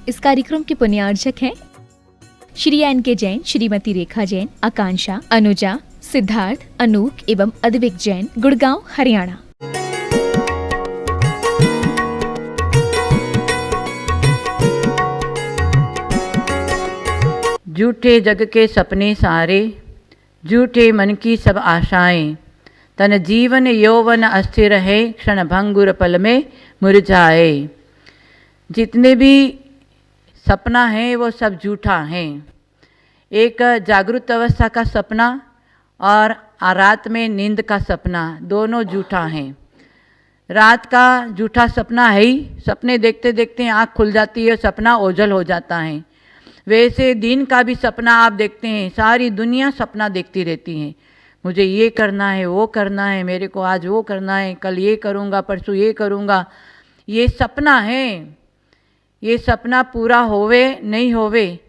इस कार्यक्रम के पुण्यार्चक हैं श्री एन के जैन, श्रीमती रेखा जैन, आकांक्षा, अनुजा, सिद्धार्थ, अनूप एवं अद्विक जैन, गुड़गांव, हरियाणा। झूठे जग के सपने सारे, झूठे मन की सब आशाएं, तन जीवन यौवन अस्थिर है, क्षण भंगुर पल में मुरझाए। जितने भी सपना है वो सब झूठा है। एक जागृत अवस्था का सपना और रात में नींद का सपना, दोनों झूठा है। रात का झूठा सपना है ही, सपने देखते देखते आँख खुल जाती है, सपना ओझल हो जाता है। वैसे दिन का भी सपना आप देखते हैं, सारी दुनिया सपना देखती रहती है। मुझे ये करना है, वो करना है, मेरे को आज वो करना है, कल ये करूँगा, परसों ये करूँगा। ये सपना है। ये सपना पूरा होवे नहीं होवे,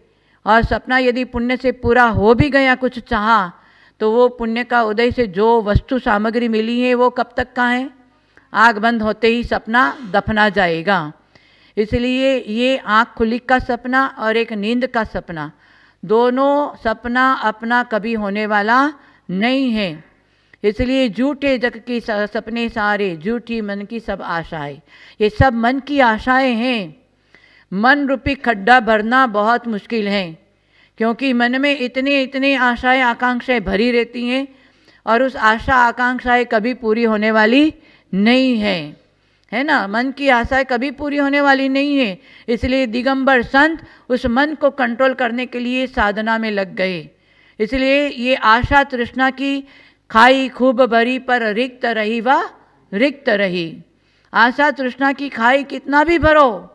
और सपना यदि पुण्य से पूरा हो भी गया, कुछ चाहा, तो वो पुण्य का उदय से जो वस्तु सामग्री मिली है वो कब तक का है? आँख बंद होते ही सपना दफना जाएगा। इसलिए ये आँख खुली का सपना और एक नींद का सपना, दोनों सपना अपना कभी होने वाला नहीं है। इसलिए झूठे जग की सपने सारे, झूठी मन की सब आशाएं। ये सब मन की आशाएं हैं। मन रूपी खड्डा भरना बहुत मुश्किल है, क्योंकि मन में इतने इतने आशाएं आकांक्षाएं भरी रहती हैं, और उस आशा आकांक्षाएं कभी पूरी होने वाली नहीं है ना। मन की आशाएं कभी पूरी होने वाली नहीं है। इसलिए दिगंबर संत उस मन को कंट्रोल करने के लिए साधना में लग गए। इसलिए ये आशा तृष्णा की खाई खूब भरी, पर रिक्त रही व रिक्त रही। आशा तृष्णा की खाई कितना भी भरो,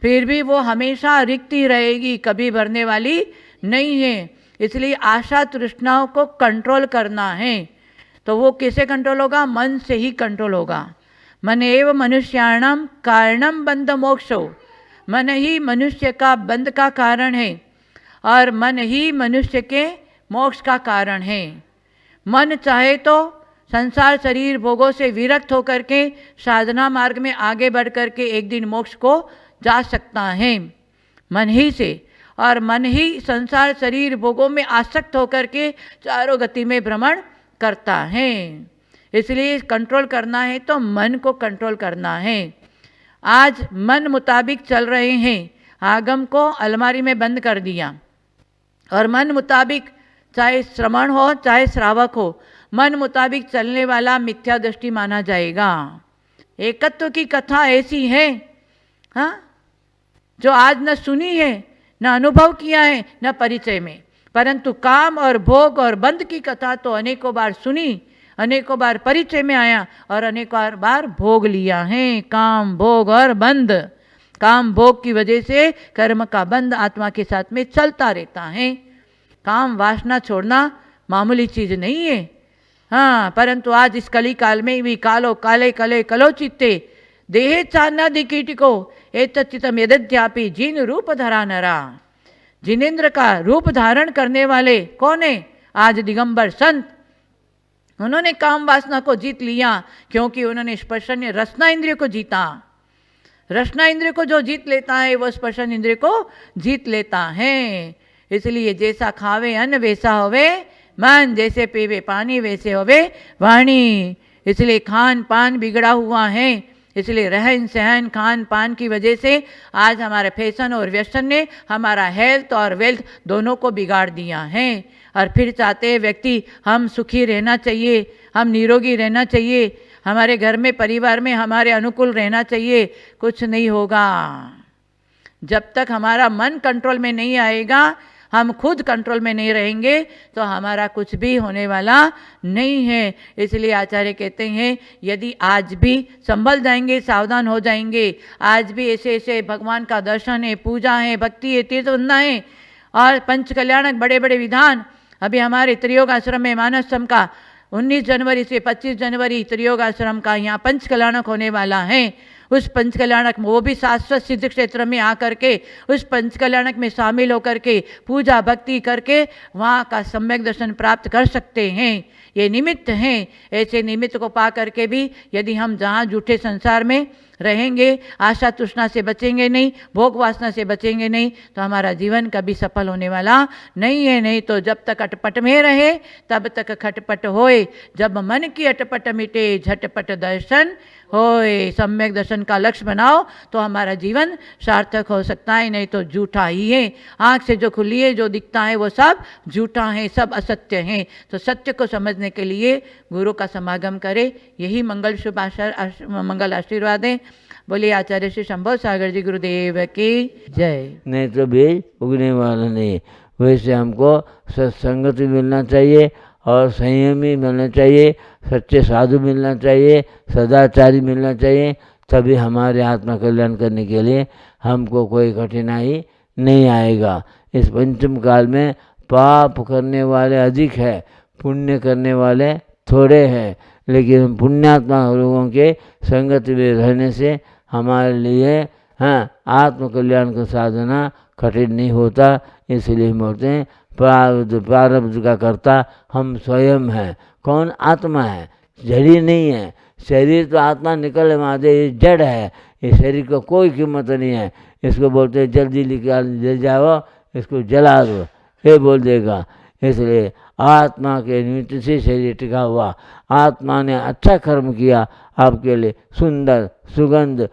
फिर भी वो हमेशा रिक्त ही रहेगी, कभी भरने वाली नहीं है। इसलिए आशा तृष्णाओं को कंट्रोल करना है। तो वो किसे कंट्रोल होगा? मन से ही कंट्रोल होगा। मन एव मनुष्याणाम कारणम बंध मोक्षो। मन ही मनुष्य का बंध का कारण है, और मन ही मनुष्य के मोक्ष का कारण है। मन चाहे तो संसार शरीर भोगों से विरक्त होकर के साधना मार्ग में आगे बढ़ कर के एक दिन मोक्ष को जा सकता है, मन ही से। और मन ही संसार शरीर भोगों में आसक्त होकर के चारों गति में भ्रमण करता है। इसलिए कंट्रोल करना है तो मन को कंट्रोल करना है। आज मन मुताबिक चल रहे हैं, आगम को अलमारी में बंद कर दिया, और मन मुताबिक चाहे श्रवण हो चाहे श्रावक हो, मन मुताबिक चलने वाला मिथ्या दृष्टि माना जाएगा। एकत्व की कथा ऐसी है, हाँ, जो आज न सुनी है, न अनुभव किया है, न परिचय में, परंतु काम और भोग और बंध की कथा तो अनेकों बार सुनी, अनेकों बार परिचय में आया, और अनेकों बार भोग लिया है। काम भोग और बंध, काम भोग की वजह से कर्म का बंध आत्मा के साथ में चलता रहता है। काम वासना छोड़ना मामूली चीज नहीं है, हाँ, परंतु आज इस कली काल में भी कालो काले कले कलो चित्ते देहे चाना दिकीटिको एतच्चितम यदद्यापि जिन रूप धरा नरा। जिनेन्द्र का रूप धारण करने वाले कौन है? आज दिगंबर संत। उन्होंने काम वासना को जीत लिया, क्योंकि उन्होंने स्पर्शन रसना इंद्रिय को जीता। रसना इंद्रिय को जो जीत लेता है वो स्पर्शन इंद्रिय को जीत लेता है। इसलिए जैसा खावे अन्न वैसा होवे मन, जैसे पीवे पानी वैसे होवे वाणी। इसलिए खान पान बिगड़ा हुआ है। इसलिए रहन सहन खान पान की वजह से आज हमारे फैशन और व्यसन ने हमारा हेल्थ और वेल्थ दोनों को बिगाड़ दिया है। और फिर चाहते हैं व्यक्ति हम सुखी रहना चाहिए, हम निरोगी रहना चाहिए, हमारे घर में परिवार में हमारे अनुकूल रहना चाहिए। कुछ नहीं होगा जब तक हमारा मन कंट्रोल में नहीं आएगा, हम खुद कंट्रोल में नहीं रहेंगे तो हमारा कुछ भी होने वाला नहीं है। इसलिए आचार्य कहते हैं यदि आज भी संभल जाएंगे, सावधान हो जाएंगे, आज भी ऐसे ऐसे भगवान का दर्शन है, पूजा है, भक्ति है, तीर्थ बंधना है और पंच कल्याणक बड़े बड़े विधान। अभी हमारे त्रियोग आश्रम में मानसम का 19 जनवरी से 25 जनवरी त्रियोग आश्रम का यहाँ पंच कल्याणक होने वाला है। उस पंचकल्याणक वो भी शाश्वत सिद्ध क्षेत्र में आकर के उस पंचकल्याणक में शामिल होकर के पूजा भक्ति करके वहाँ का सम्यक दर्शन प्राप्त कर सकते हैं। ये निमित्त हैं। ऐसे निमित्त को पा करके भी यदि हम जहाँ झूठे संसार में रहेंगे, आशा तृष्णा से बचेंगे नहीं, भोग वासना से बचेंगे नहीं, तो हमारा जीवन कभी सफल होने वाला नहीं है। नहीं तो जब तक अटपट में रहे तब तक खटपट होए, जब मन की अटपट मिटे झटपट दर्शन होए। सम्यक दर्शन का लक्ष्य बनाओ तो हमारा जीवन सार्थक हो सकता है, नहीं तो झूठा ही है। आँख से जो खुली है, जो दिखता है वो सब झूठा है, सब असत्य हैं। तो सत्य को समझने के लिए गुरु का समागम करे, यही मंगल शुभ मंगल आशीर्वाद है। बोलिए आचार्य श्री शंभो सागर जी गुरुदेव की जय। नहीं तो बीज उगने वाला नहीं। वैसे हमको सत्संगति मिलना चाहिए और संयमी मिलना चाहिए, सच्चे साधु मिलना चाहिए, सदाचारी मिलना चाहिए, तभी हमारे आत्मा कल्याण करने के लिए हमको कोई कठिनाई नहीं आएगा। इस पंचम काल में पाप करने वाले अधिक है, पुण्य करने वाले थोड़े हैं, लेकिन पुण्यात्मा लोगों के संगत में रहने से हमारे लिए आत्म कल्याण का साधना कठिन नहीं होता। इसलिए हम बोलते हैं प्रारब्ध का कर्ता हम स्वयं हैं। कौन? आत्मा है, शरीर नहीं है। शरीर तो आत्मा निकल मादे, ये जड़ है, इस शरीर को कोई कीमत नहीं है। इसको बोलते हैं जल्दी निकाल जल जाओ, इसको जला दो, ये बोल देगा। इसलिए आत्मा के निमित्त से शरीर टिका हुआ। आत्मा ने अच्छा कर्म किया आपके लिए, सुंदर सुगंध,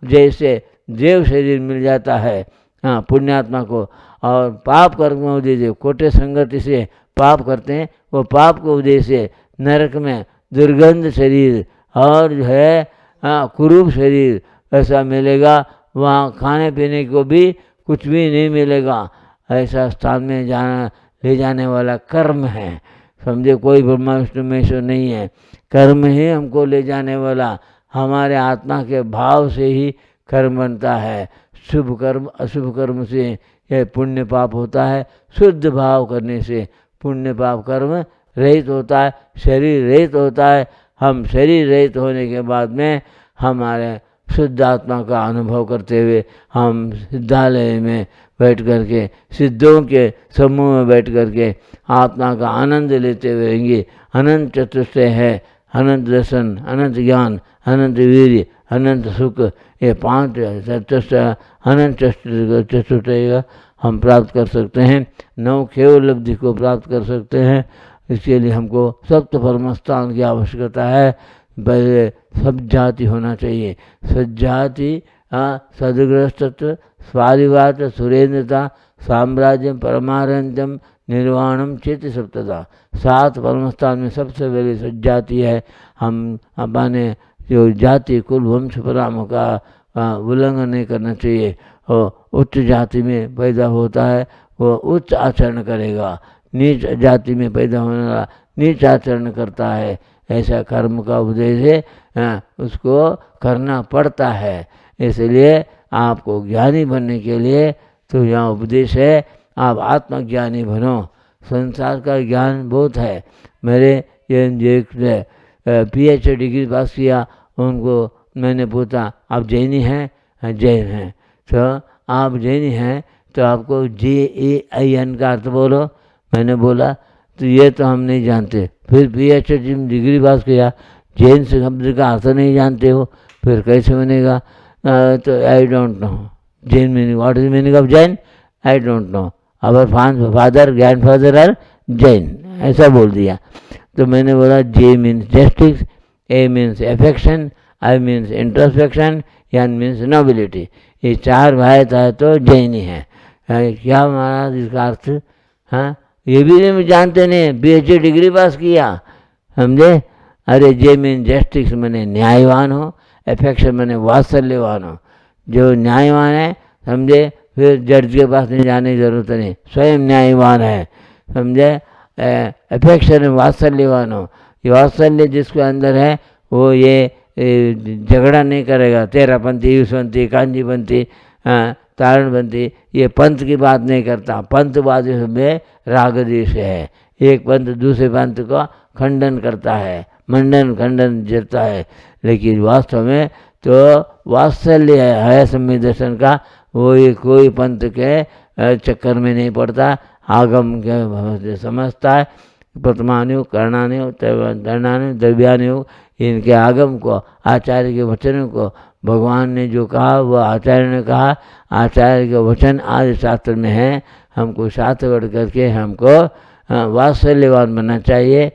जैसे देव शरीर मिल जाता है पुण्यात्मा को। और पाप कर्म उद्देश्य कोटे संगति से पाप करते हैं, वो पाप को उद्देश्य से नरक में दुर्गंध शरीर और जो है कुरूप शरीर ऐसा मिलेगा। वहाँ खाने पीने को भी कुछ भी नहीं मिलेगा। ऐसा स्थान में जाना ले जाने वाला कर्म है, समझे। कोई ब्रह्मा विष्णु महेश्वर नहीं है, कर्म ही हमको ले जाने वाला। हमारे आत्मा के भाव से ही कर्म बनता है। शुभ कर्म अशुभ कर्म से यह पुण्य पाप होता है, शुद्ध भाव करने से पुण्य पाप कर्म रहित होता है, शरीर रहित होता है। हम शरीर रहित होने के बाद में हमारे शुद्ध आत्मा का अनुभव करते हुए हम सिद्धालय में बैठ करके, सिद्धों के समूह में बैठ करके आत्मा का आनंद लेते हुए रहेंगे। अनंत चतुष्टय है, अनंत दर्शन, अनंत ज्ञान, अनंत वीर्य, अनंत सुख, ये 5 चतुष्टय अनंत चतुष्टय हम प्राप्त कर सकते हैं। 9 केवल लब्धि को प्राप्त कर सकते हैं। इसके लिए हमको सप्त परमस्थान की आवश्यकता है। पहले सब जाति होना चाहिए, सज्जाति, सदग्रस्तत्व, स्वादिवात, सुरेंद्रता, साम्राज्यम, परमारंजम, निर्वाणम, चेत सप्तता। 7 परमस्थान में सबसे पहले सज्जाति है। हम अपने जो जाति कुल वंश पराम का उल्लंघन नहीं करना चाहिए। और उच्च जाति में पैदा होता है वो उच्च आचरण करेगा, नीच जाति में पैदा होने वाला नीच आचरण करता है। ऐसा कर्म का उपदेश है, उसको करना पड़ता है। इसलिए आपको ज्ञानी बनने के लिए तो यहाँ उपदेश है, आप आत्मज्ञानी बनो। संसार का ज्ञान बहुत है। मेरे ये PhD डिग्री पास किया, उनको मैंने पूछा आप जैनी हैं? जैन हैं। तो आप जैनी हैं तो आपको JAIN का अर्थ बोलो। मैंने बोला तो ये तो हम नहीं जानते। फिर PhD डिग्री पास किया, जैन से शब्द का अर्थ नहीं जानते हो, फिर कैसे बनेगा? तो I don't know Jain meaning, what is meaning of Jain? I don't know, our father grand father are Jain, ऐसा बोल दिया। तो मैंने बोला J means justice, A means affection, I means introspection, N means nobility. ये 4 भाई था तो जैनी है। क्या महाराज इसका अर्थ? ये भी नहीं जानते नहीं, PhD डिग्री पास किया, समझे। अरे J मीन जस्टिस मैंने न्यायवान हो, एफेक्शन मैंने वात्सल्यवान हो। जो न्यायवान है, समझे, फिर जज के पास नहीं जाने की जरूरत नहीं, स्वयं न्यायवान है, समझे। एफेक्शन वात्सल्यवान हो, ये वात्सल्य जिसके अंदर है वो ये झगड़ा नहीं करेगा। तेरापंथी, यूसपंथी, कांजीपंथी, तारणपंथी, ये पंथ की बात नहीं करता। पंथवादी में राग द्वेष है। एक पंथ दूसरे पंथ का खंडन करता है, मंडन खंडन करता है, लेकिन वास्तव में तो वात्सल्य है सम्यक दर्शन का, वो ये कोई पंथ के चक्कर में नहीं पड़ता, आगम के समझता है। प्रथमानुयोग, कर्णानुयोग, दंडानुयोग, द्रव्यानुयोग, इनके आगम को, आचार्य के वचनों को भगवान ने जो कहा वो आचार्य ने कहा, आचार्य के वचन आदि शास्त्र में है। हमको शास्त्र पढ़ करके हमको वात्सल्यवान बनना चाहिए।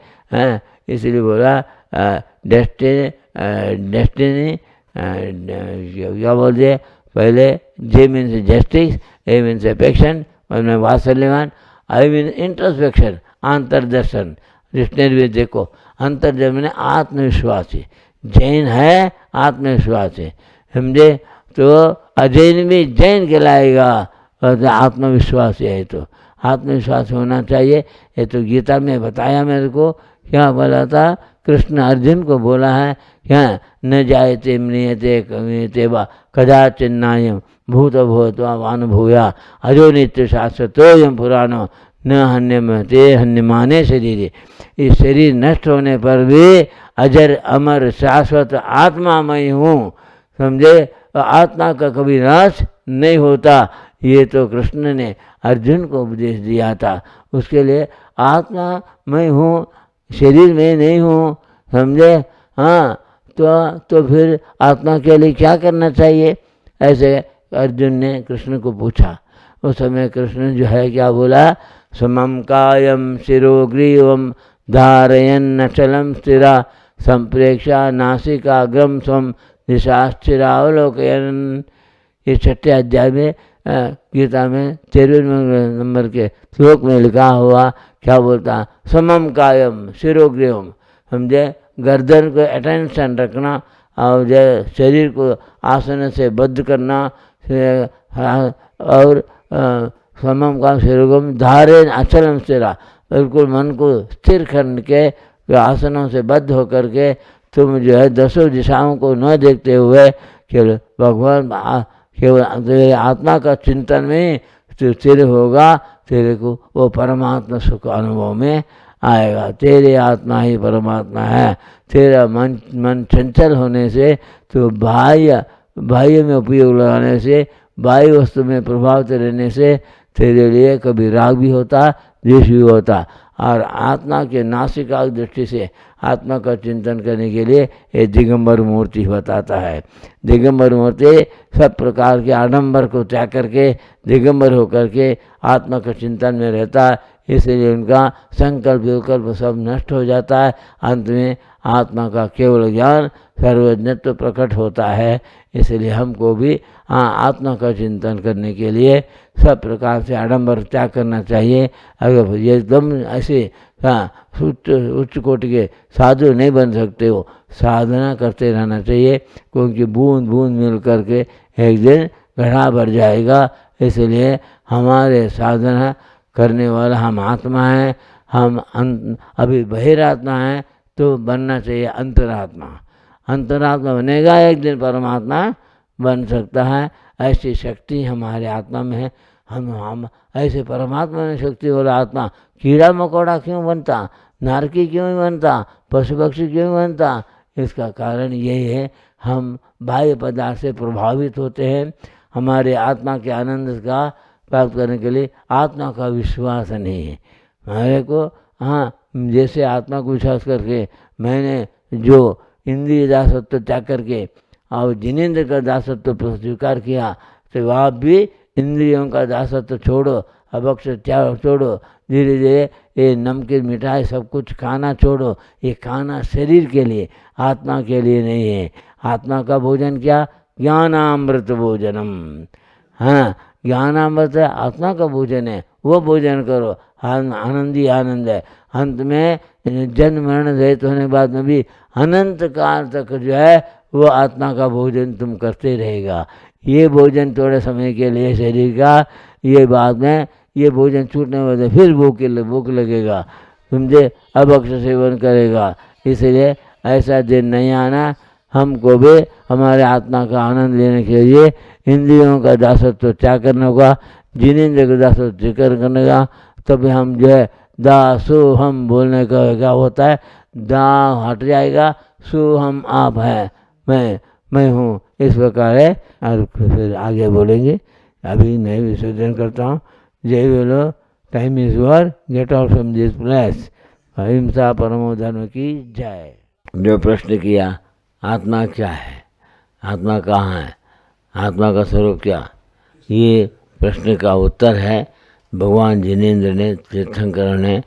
इसलिए बोला डेस्टिनी क्या बोल दिए पहले, जे मीन्स जस्टिस, ए मीन्स अफेक्शन, और मैं वात्सल्यवान, आई मीन इंट्रोस्पेक्शन, अंतर्दर्शन। डिक्शनरी में देखो, अंतर्दर्शन मैंने आत्मविश्वासी, जैन है आत्मविश्वासी, समझे। तो अजैन भी जैन कहलाएगा, आत्मविश्वासी है तो आत्मविश्वास होना चाहिए। ये तो गीता में बताया मेरे को, क्या बोला था कृष्ण अर्जुन को बोला है, क्या न जायते म्रियते कमीयते वा कदाचिन्नायम भूत भूत्वा वानुभूया अजो नित्य शाश्वतोयम पुराणो न हन्यमते हन्यमाने शरीर। इस शरीर नष्ट होने पर भी अजर अमर शाश्वत आत्मामय हूँ, समझे। आत्मा का कभी नाश नहीं होता, ये तो कृष्ण ने अर्जुन को उपदेश दिया था। उसके लिए आत्मा मैं हूँ, शरीर में नहीं हूँ, समझे। हाँ, तो फिर आत्मा के लिए क्या करना चाहिए, ऐसे अर्जुन ने कृष्ण को पूछा। उस समय कृष्ण जो है क्या बोला, समम कायम शिरोग्रीवम धारयन् अचलम स्थिरा संप्रेक्षा नासिकाग्रम स्वम दिशास्थिरावलोकयन्। ये 6ठे अध्याय में गीता में 13वें नंबर के श्लोक में लिखा हुआ, क्या बोलता, समम कायम शिरोग्रीवम, समझे। गर्दन को अटेंशन रखना और जो शरीर को आसन से बद्ध करना, और समम का शिरोगम धारे अचलम स्थिरा, बिल्कुल मन को स्थिर करके आसनों से बद्ध होकर के तुम जो है 10 दिशाओं को न देखते हुए केवल भगवान, केवल तेरे आत्मा का चिंतन में स्थिर होगा, तेरे को वो परमात्मा सुख अनुभव में आएगा। तेरे आत्मा ही परमात्मा है। तेरा मन चंचल होने से, तो बाह्य में उपयोग लगाने से, बाह्य वस्तु में प्रभावित रहने से तेरे लिए कभी राग भी होता, द्वेष भी होता। और आत्मा के नासिका दृष्टि से आत्मा का चिंतन करने के लिए ये दिगंबर मूर्ति बताता है। दिगंबर मूर्ति सब प्रकार के आडंबर को त्याग करके दिगंबर होकर के आत्मा का चिंतन में रहता है, इसलिए उनका संकल्प विकल्प सब नष्ट हो जाता है। अंत में आत्मा का केवल ज्ञान सर्वज्ञत्व प्रकट होता है। इसलिए हमको भी आत्मा का चिंतन करने के लिए सब प्रकार से आडंबर त्याग करना चाहिए। अगर ये एकदम ऐसे उच्च कोटि के साधु नहीं बन सकते हो, साधना करते रहना चाहिए, क्योंकि बूंद बूंद मिल करके एक दिन घड़ा भर जाएगा। इसलिए हमारे साधना करने वाला हम आत्मा हैं, हम अभी बहिरात्मा हैं, तो बनना चाहिए अंतरात्मा। अंतरात्मा बनेगा, एक दिन परमात्मा बन सकता है। ऐसी शक्ति हमारे आत्मा में है। हम ऐसे परमात्मा में शक्ति वाला आत्मा कीड़ा मकोड़ा क्यों बनता, नारकी क्यों बनता, पशु पक्षी क्यों बनता? इसका कारण यही है, हम बाह्य पदार्थ से प्रभावित होते हैं। हमारे आत्मा के आनंद का प्राप्त करने के लिए आत्मा का विश्वास नहीं है हमारे को। जैसे आत्मा को विश्वास करके मैंने जो इंद्रिय दासत्व त्याग करके और जिनेंद्र का दासत्व स्वीकार किया, तो आप भी इंद्रियों का दासत्व छोड़ो, अभक्ष त्याग छोड़ो। धीरे धीरे ये नमकीन मिठाई सब कुछ खाना छोड़ो। ये खाना शरीर के लिए, आत्मा के लिए नहीं है। आत्मा का भोजन क्या? ज्ञानामृत भोजनम। ज्ञानामृत आत्मा का भोजन है, वो भोजन करो। आनंद ही आनंद है। अंत में जन्म मरण रहित होने के बाद में भी अनंत काल तक जो है वो आत्मा का भोजन तुम करते रहेगा। ये भोजन थोड़े समय के लिए शरीर का, ये बाद में ये भोजन छूटने के बाद फिर भूख लगेगा, समझे, अभक्ष सेवन करेगा। इसलिए ऐसा दिन नहीं आना। हमको भी हमारे आत्मा का आनंद लेने के लिए इंद्रियों का दासत्व त्याग करना होगा, जिनेंद्र का दासत्व जिक्र करने का। तभी हम जो है दासो हम बोलने का क्या होता है, दा हट जाएगा, सो हम आप है, मैं मैं हूँ, इस प्रकार है। और फिर आगे बोलेंगे। अभी मैं विसर्जन करता हूँ। जय बोलो, time is over, get out from this place. अहिंसा परमो धर्म की जय। जो प्रश्न किया, आत्मा क्या है, आत्मा कहाँ है, आत्मा का स्वरूप क्या, ये प्रश्न का उत्तर है भगवान जिनेंद्र ने, तीर्थंकर ने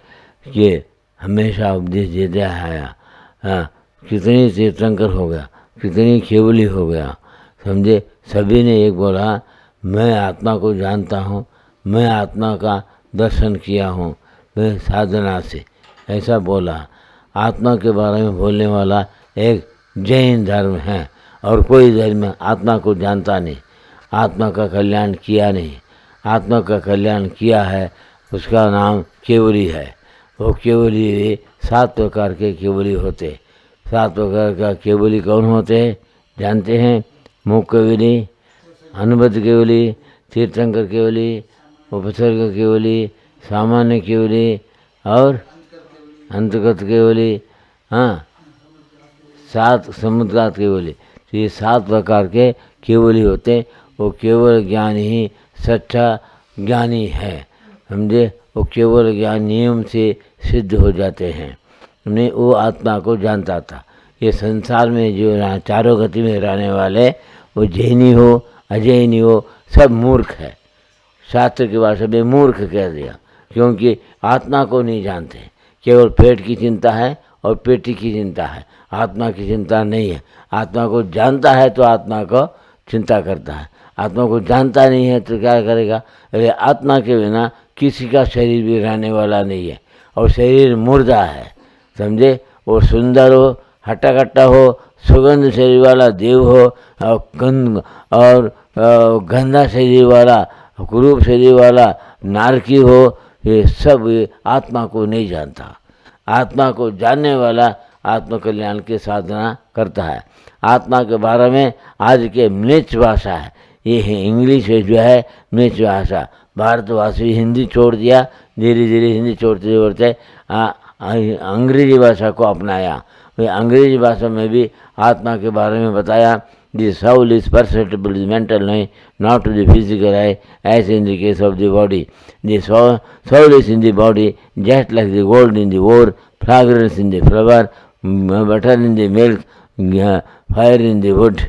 ये हमेशा उपदेश देते आया। कितनी तीर्थंकर हो गया, कितनी केवली हो गया, समझे। सभी ने एक बोला, मैं आत्मा को जानता हूँ, मैं आत्मा का दर्शन किया हूँ मैं साधना से, ऐसा बोला। आत्मा के बारे में बोलने वाला एक जैन धर्म है, और कोई धर्म आत्मा को जानता नहीं, आत्मा का कल्याण किया नहीं। आत्मा का कल्याण किया है, उसका नाम केवली है। वो केवली 7 प्रकार के केवली होते। 7 प्रकार का केवली कौन होते हैं जानते हैं? मुख केवली, अनुबद्ध केवली, तीर्थंकर केवली, उपसर्ग केवली, सामान्य केवली और अंतर्गत केवली। हाँ, 7 समुद्रात केवली। तो ये 7 प्रकार के केवली होते। वो केवल ज्ञान ही सच्चा ज्ञानी है, समझे। वो केवल ज्ञान नियम से सिद्ध हो जाते हैं। उन्हें वो आत्मा को जानता था। ये संसार में जो चारों गति में रहने वाले, वो जैनी हो अजैनी हो, सब मूर्ख है। शास्त्र की भाषा में मूर्ख कह दिया, क्योंकि आत्मा को नहीं जानते। केवल पेट की चिंता है और पेटी की चिंता है, आत्मा की चिंता नहीं है। आत्मा को जानता है तो आत्मा को चिंता करता है, आत्मा को जानता नहीं है तो क्या करेगा। अरे आत्मा के बिना किसी का शरीर भी रहने वाला नहीं है, और शरीर मुर्दा है, समझे। वो सुंदर हो, हट्टा कट्टा हो, सुगंध शरीर वाला देव हो, और गंदा शरीर वाला, कुरूप शरीर वाला नारकी हो, ये सब आत्मा को नहीं जानता। आत्मा को जानने वाला आत्मकल्याण की साधना करता है। आत्मा के बारे में आज के म्लेच्छ भाषा है, ये है इंग्लिश जो है म्लेच्छ भाषा। भारतवासी हिंदी छोड़ दिया, धीरे धीरे हिंदी छोड़ते छोड़ते अंग्रेजी भाषा को अपनाया। वे अंग्रेजी भाषा में भी आत्मा के बारे में बताया। The soul is perceptible to the mental eye, not to the physical eye, as in the case of the body. The soul is in the body, just like the gold in the ore, fragrance in the flower, butter in the milk, fire in the wood.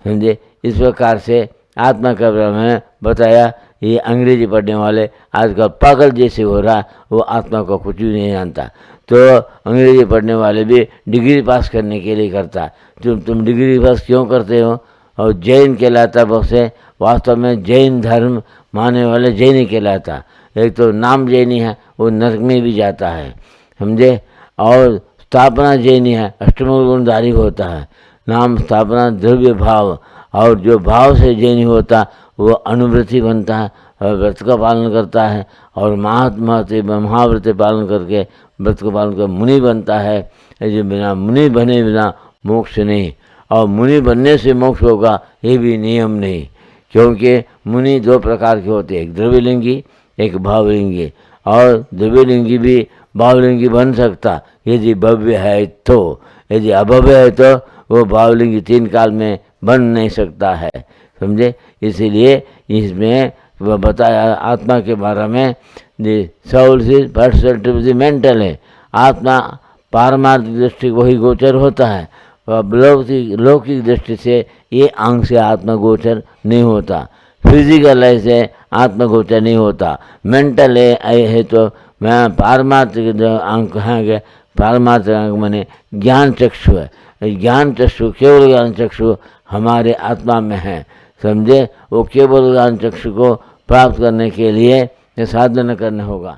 समझे। इस प्रकार से आत्मा का बारे में बताया। ये अंग्रेजी पढ़ने वाले आजकल पागल जैसे हो रहा, वो आत्मा को कुछ भी नहीं जानता। तो अंग्रेजी पढ़ने वाले भी डिग्री पास करने के लिए करता। तुम डिग्री पास क्यों करते हो? और जैन कहलाता बहुत से, वास्तव में जैन धर्म मानने वाले जैनी कहलाता। एक तो नाम जैनी है, वो नरक में भी जाता है, समझे। और स्थापना जैनी है, अष्टमूल गुणधारी होता है। नाम स्थापना द्रव्य भाव, और जो भाव से जैनी होता वो अनुव्रति बनता है और व्रत का पालन करता है, और महाव्रत पालन करके व्रत का पालन कर मुनि बनता है। जो बिना मुनि बने बिना मोक्ष नहीं, और मुनि बनने से मोक्ष होगा ये भी नियम नहीं, क्योंकि मुनि 2 प्रकार के होते हैं, एक द्रव्यलिंगी एक भावलिंगी। और द्रव्यलिंगी भी भावलिंगी बन सकता यदि भव्य है तो, यदि अभव्य है तो वो भावलिंगी 3 काल में बन नहीं सकता है, समझे। इसीलिए इसमें वह बताया आत्मा के बारे में। The soul is perceptive the mental है। आत्मा पारमार्थिक दृष्टि वही गोचर होता है, लौकिक दृष्टि से ये आंख से आत्मगोचर नहीं होता, फिजिकल है से आत्मगोचर नहीं होता। मेंटल है तो मैं पारमार्थिक आंख है, पारमार्थिक आंख माने ज्ञान चक्षु है। ज्ञान चक्षु, केवल ज्ञान चक्षु हमारे आत्मा में है, समझे। वो केवल ज्ञान चक्षु को प्राप्त करने के लिए साधना करना होगा।